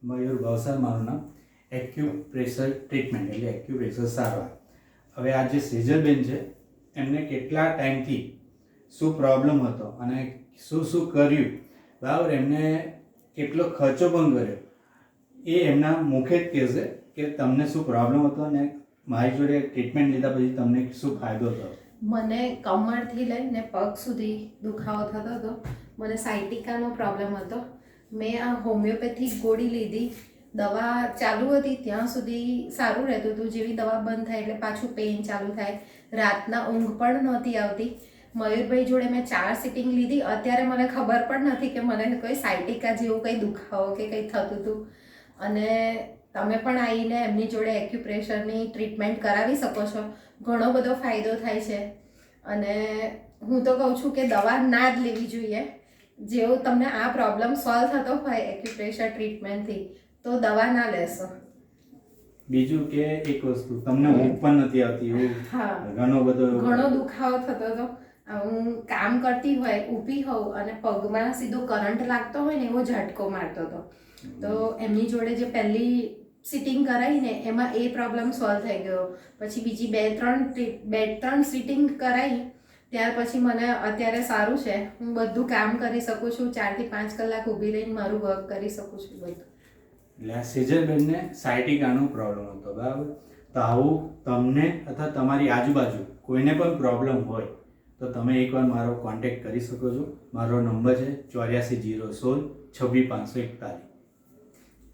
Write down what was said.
મયુર ભાવસાર મારું નામ. Acupressure treatment એટલે એક્યુપ્રેશર સારવાર. હવે આ જે સેજલબેન છે એમને કેટલા ટાઈમથી શું પ્રોબ્લેમ હતો અને શું શું કર્યું, બરાબર, એમને કેટલો ખર્ચો પણ કર્યો એ એમના મુખે જ કહેશે કે તમને શું પ્રોબ્લેમ હતો અને મારી જોડે ટ્રીટમેન્ટ લીધા પછી તમને શું ફાયદો થયો. મને કમરથી લઈને પગ સુધી દુખાવો થતો હતો. મને સાયટિકાનો પ્રોબ્લેમ હતો. મેં આ હોમિયોપેથિક ગોળી લીધી, દવા ચાલુ હતી ત્યાં સુધી સારું રહેતું હતું. જેવી દવા બંધ થાય એટલે પાછું પેઇન ચાલુ થાય. રાતના ઊંઘ પણ નહોતી આવતી. મયુરભાઈ જોડે મેં 4 સિટિંગ લીધી. અત્યારે મને ખબર પણ નથી કે મને કોઈ સાયટિકા જેવું કંઈ દુખાવો કે કંઈ થતું હતું. અને તમે પણ આવીને એમની જોડે એક્યુપ્રેશરની ટ્રીટમેન્ટ કરાવી શકો છો. ઘણો બધો ફાયદો થાય છે. અને હું તો કહું છું કે દવા ના જ લેવી જોઈએ. જેવું તમને આ પ્રોબ્લેમ સોલ્વ થતો હોય એક્યુપ્રેશર ટ્રીટમેન્ટથી તો દવા ના લેશો. બીજું કે એક વસ્તુ, તમને ઊંઘ પણ નથી આવતી એવું? હા, ઘણો દુખાવો થતો હતો. હું કામ કરતી હોય, ઊભી હોઉં અને પગમાં સીધો કરંટ લાગતો હોય ને એવો ઝટકો મારતો હતો. તો એમની જોડે જે પહેલી સિટિંગ કરાવી ને એમાં એ પ્રોબ્લેમ સોલ્વ થઈ ગયો. પછી બીજી 2-3 સિટિંગ કરાવી ત્યાર પછી મને અત્યારે સારું છે. હું બધું કામ કરી શકું છું. 4 થી 5 કલાક ઊભી રહીને મારું વર્ક કરી શકું છું બધું. એટલે આ સેજલબેનને સાયટિકાનો પ્રોબ્લેમ હતો, બરાબર. તો આવું તમને અથવા તમારી આજુબાજુ કોઈને પણ પ્રોબ્લેમ હોય તો તમે એકવાર મારો કોન્ટેક્ટ કરી શકો છો. મારો નંબર છે 84 016 26 541.